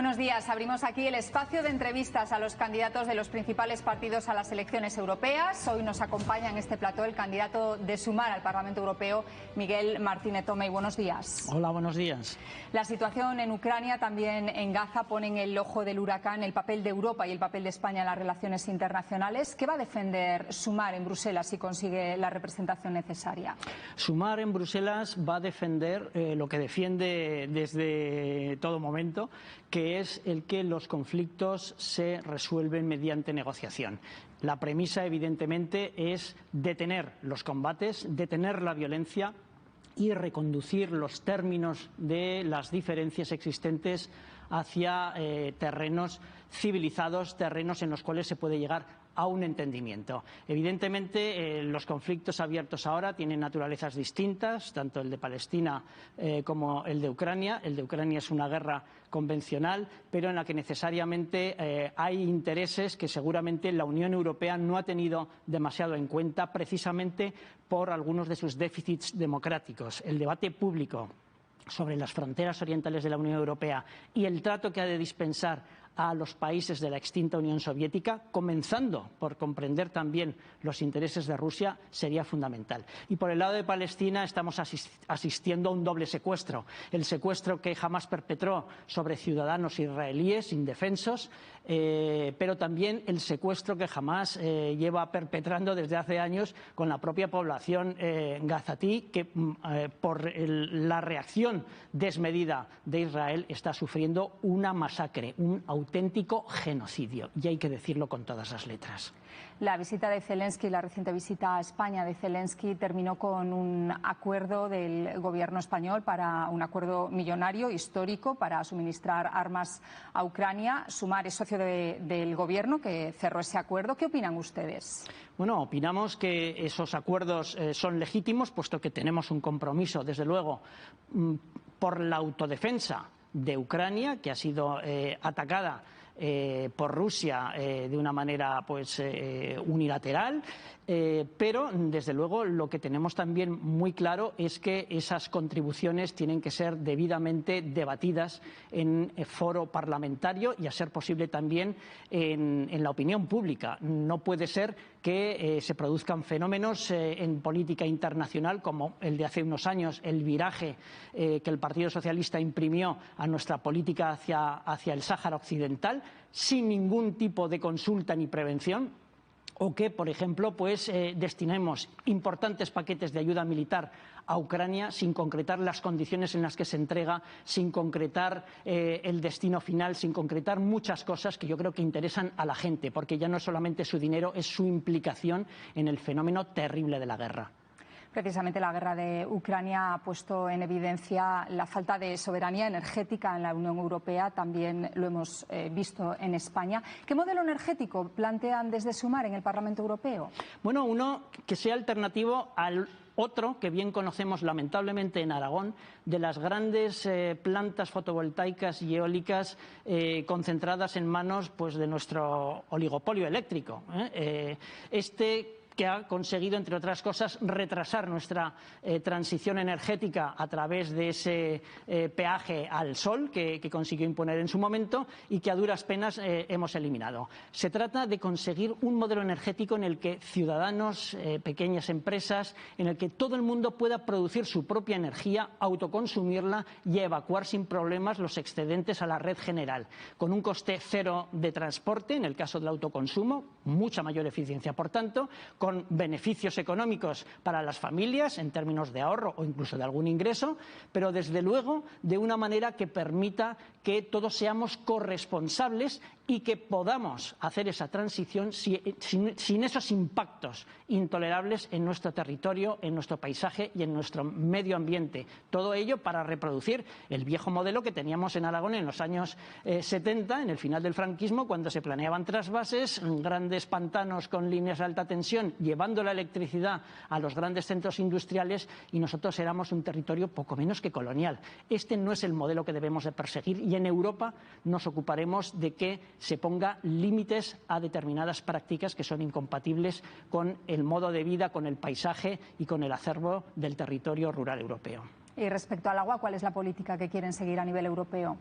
Buenos días. Abrimos aquí el espacio de entrevistas a los candidatos de los principales partidos a las elecciones europeas. Hoy nos acompaña en este plató el candidato de Sumar al Parlamento Europeo, Miguel Martínez Tomei. Buenos días. Hola, buenos días. La situación en Ucrania, también en Gaza, pone en el ojo del huracán el papel de Europa y el papel de España en las relaciones internacionales. ¿Qué va a defender Sumar en Bruselas si consigue la representación necesaria? Sumar en Bruselas va a defender lo que defiende desde todo momento, que es el que los conflictos se resuelven mediante negociación. La premisa, evidentemente, es detener los combates, detener la violencia y reconducir los términos de las diferencias existentes hacia terrenos civilizados, terrenos en los cuales se puede llegar a un entendimiento. Evidentemente, los conflictos abiertos ahora tienen naturalezas distintas, tanto el de Palestina como el de Ucrania. El de Ucrania es una guerra convencional, pero en la que necesariamente hay intereses que seguramente la Unión Europea no ha tenido demasiado en cuenta, precisamente por algunos de sus déficits democráticos. El debate público sobre las fronteras orientales de la Unión Europea y el trato que ha de dispensar a los países de la extinta Unión Soviética, comenzando por comprender también los intereses de Rusia, sería fundamental. Y por el lado de Palestina estamos asistiendo a un doble secuestro. El secuestro que jamás perpetró sobre ciudadanos israelíes indefensos, pero también el secuestro que jamás lleva perpetrando desde hace años con la propia población gazatí, que por la reacción desmedida de Israel está sufriendo una masacre, un auténtico genocidio, y hay que decirlo con todas las letras. La visita de Zelensky, la reciente visita a España de Zelensky, terminó con un acuerdo del gobierno español, para un acuerdo millonario, histórico, para suministrar armas a Ucrania. Sumar es socio del gobierno que cerró ese acuerdo. ¿Qué opinan ustedes? Bueno, opinamos que esos acuerdos son legítimos, puesto que tenemos un compromiso, desde luego, por la autodefensa de Ucrania, que ha sido atacada por Rusia de una manera unilateral, pero desde luego lo que tenemos también muy claro es que esas contribuciones tienen que ser debidamente debatidas en foro parlamentario y, a ser posible, también en la opinión pública. No puede ser que se produzcan fenómenos en política internacional como el de hace unos años, el viraje que el Partido Socialista imprimió a nuestra política hacia el Sáhara Occidental, sin ningún tipo de consulta ni prevención, o que, por ejemplo, destinemos importantes paquetes de ayuda militar a Ucrania sin concretar las condiciones en las que se entrega, sin concretar el destino final, sin concretar muchas cosas que yo creo que interesan a la gente, porque ya no es solamente su dinero, es su implicación en el fenómeno terrible de la guerra. Precisamente la guerra de Ucrania ha puesto en evidencia la falta de soberanía energética en la Unión Europea. También lo hemos visto en España. ¿Qué modelo energético plantean desde Sumar en el Parlamento Europeo? Bueno, uno que sea alternativo al otro que bien conocemos lamentablemente en Aragón, de las grandes plantas fotovoltaicas y eólicas concentradas en manos de nuestro oligopolio eléctrico. Que ha conseguido, entre otras cosas, retrasar nuestra transición energética a través de ese peaje al sol que consiguió imponer en su momento y que a duras penas hemos eliminado. Se trata de conseguir un modelo energético en el que ciudadanos, pequeñas empresas, en el que todo el mundo pueda producir su propia energía, autoconsumirla y evacuar sin problemas los excedentes a la red general, con un coste cero de transporte, en el caso del autoconsumo, mucha mayor eficiencia, por tanto, con beneficios económicos para las familias en términos de ahorro o incluso de algún ingreso, pero desde luego de una manera que permita que todos seamos corresponsables y que podamos hacer esa transición sin esos impactos intolerables en nuestro territorio, en nuestro paisaje y en nuestro medio ambiente. Todo ello para reproducir el viejo modelo que teníamos en Aragón en los años 70, en el final del franquismo, cuando se planeaban trasvases, grandes pantanos con líneas de alta tensión, llevando la electricidad a los grandes centros industriales, y nosotros éramos un territorio poco menos que colonial. Este no es el modelo que debemos de perseguir, y en Europa nos ocuparemos de que se ponga límites a determinadas prácticas que son incompatibles con el modo de vida, con el paisaje y con el acervo del territorio rural europeo. Y respecto al agua, ¿cuál es la política que quieren seguir a nivel europeo?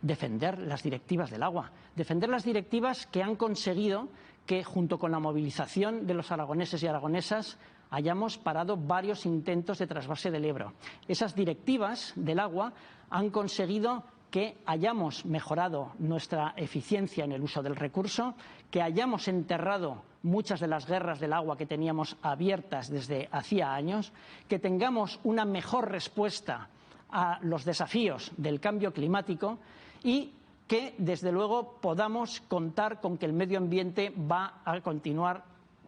defender las directivas del agua, defender las directivas que han conseguido que, junto con la movilización de los aragoneses y aragonesas, hayamos parado varios intentos de trasvase del Ebro. Esas directivas del agua han conseguido que hayamos mejorado nuestra eficiencia en el uso del recurso, que hayamos enterrado muchas de las guerras del agua que teníamos abiertas desde hacía años, que tengamos una mejor respuesta a los desafíos del cambio climático y que, desde luego, podamos contar con que el medio ambiente va a continuar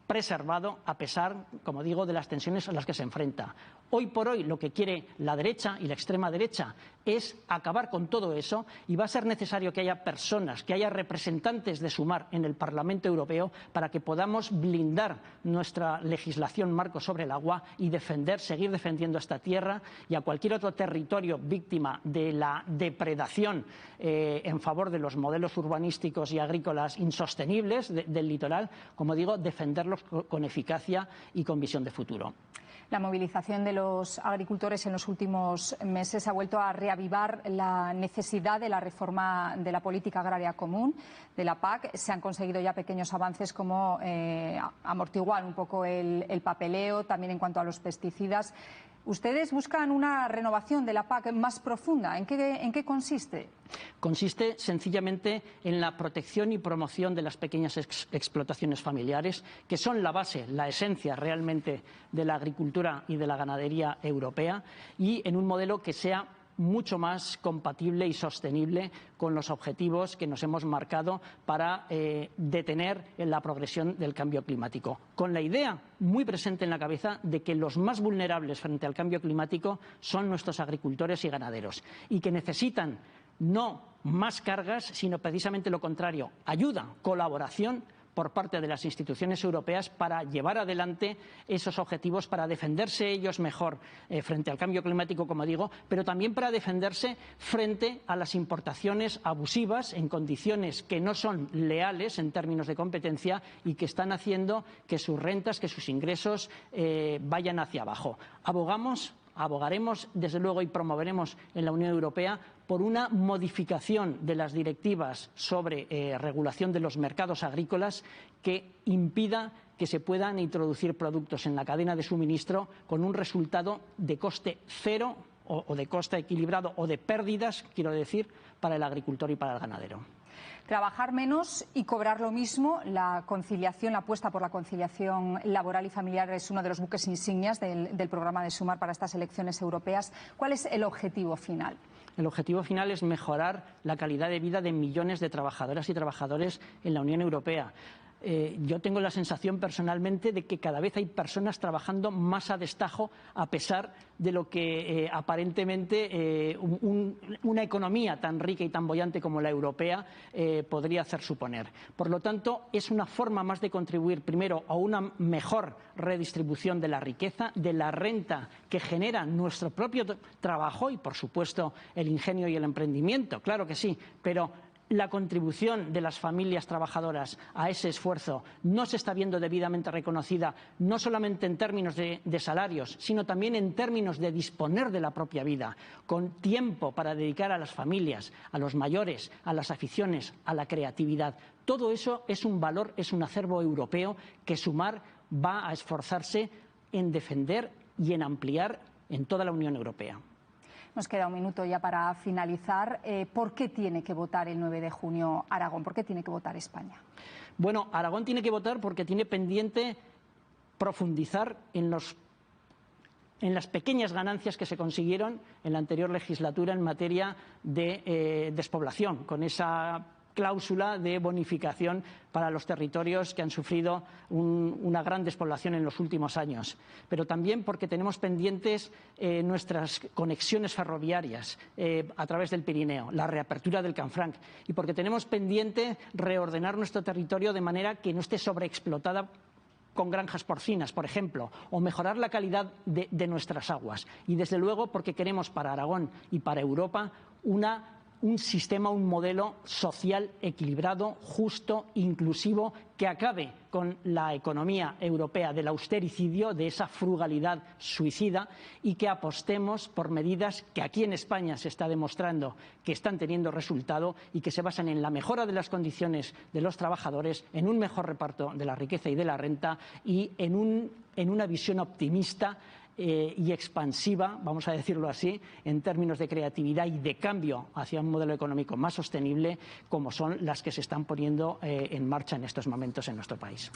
preservado a pesar, como digo, de las tensiones a las que se enfrenta. Hoy por hoy lo que quiere la derecha y la extrema derecha es acabar con todo eso, y va a ser necesario que haya personas, que haya representantes de Sumar en el Parlamento Europeo para que podamos blindar nuestra legislación marco sobre el agua y seguir defendiendo esta tierra y a cualquier otro territorio víctima de la depredación en favor de los modelos urbanísticos y agrícolas insostenibles del litoral, como digo, defenderlos con eficacia y con visión de futuro. La movilización de los agricultores en los últimos meses ha vuelto a reavivar la necesidad de la reforma de la política agraria común, de la PAC. Se han conseguido ya pequeños avances como amortiguar un poco el papeleo, también en cuanto a los pesticidas. Ustedes buscan una renovación de la PAC más profunda. ¿En qué consiste? Consiste sencillamente en la protección y promoción de las pequeñas explotaciones familiares, que son la base, la esencia realmente de la agricultura y de la ganadería europea, y en un modelo que sea mucho más compatible y sostenible con los objetivos que nos hemos marcado para detener la progresión del cambio climático, con la idea muy presente en la cabeza de que los más vulnerables frente al cambio climático son nuestros agricultores y ganaderos, y que necesitan no más cargas, sino precisamente lo contrario, ayuda, colaboración por parte de las instituciones europeas para llevar adelante esos objetivos, para defenderse ellos mejor frente al cambio climático, como digo, pero también para defenderse frente a las importaciones abusivas en condiciones que no son leales en términos de competencia y que están haciendo que sus rentas, que sus ingresos vayan hacia abajo. Abogaremos, desde luego, y promoveremos en la Unión Europea por una modificación de las directivas sobre regulación de los mercados agrícolas que impida que se puedan introducir productos en la cadena de suministro con un resultado de coste cero o de coste equilibrado o de pérdidas, quiero decir, para el agricultor y para el ganadero. Trabajar menos y cobrar lo mismo, la conciliación, la apuesta por la conciliación laboral y familiar es uno de los buques insignias del programa de Sumar para estas elecciones europeas. ¿Cuál es el objetivo final? El objetivo final es mejorar la calidad de vida de millones de trabajadoras y trabajadores en la Unión Europea. Yo tengo la sensación personalmente de que cada vez hay personas trabajando más a destajo, a pesar de lo que aparentemente una economía tan rica y tan boyante como la europea podría hacer suponer. Por lo tanto, es una forma más de contribuir primero a una mejor redistribución de la riqueza, de la renta que genera nuestro propio trabajo y, por supuesto, el ingenio y el emprendimiento, claro que sí, pero la contribución de las familias trabajadoras a ese esfuerzo no se está viendo debidamente reconocida, no solamente en términos de salarios, sino también en términos de disponer de la propia vida, con tiempo para dedicar a las familias, a los mayores, a las aficiones, a la creatividad. Todo eso es un valor, es un acervo europeo que Sumar va a esforzarse en defender y en ampliar en toda la Unión Europea. Nos queda un minuto ya para finalizar. ¿Por qué tiene que votar el 9 de junio Aragón? ¿Por qué tiene que votar España? Bueno, Aragón tiene que votar porque tiene pendiente profundizar en las pequeñas ganancias que se consiguieron en la anterior legislatura en materia de despoblación, con esa cláusula de bonificación para los territorios que han sufrido una gran despoblación en los últimos años, pero también porque tenemos pendientes nuestras conexiones ferroviarias a través del Pirineo, la reapertura del Canfranc, y porque tenemos pendiente reordenar nuestro territorio de manera que no esté sobreexplotada con granjas porcinas, por ejemplo, o mejorar la calidad de nuestras aguas. Y, desde luego, porque queremos para Aragón y para Europa una un sistema, un modelo social equilibrado, justo, inclusivo, que acabe con la economía europea del austericidio, de esa frugalidad suicida, y que apostemos por medidas que aquí en España se está demostrando que están teniendo resultado y que se basan en la mejora de las condiciones de los trabajadores, en un mejor reparto de la riqueza y de la renta y en una visión optimista y expansiva, vamos a decirlo así, en términos de creatividad y de cambio hacia un modelo económico más sostenible, como son las que se están poniendo en marcha en estos momentos en nuestro país.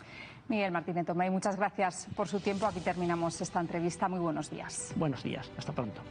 Miguel Martínez Tomé, muchas gracias por su tiempo. Aquí terminamos esta entrevista. Muy buenos días. Buenos días. Hasta pronto.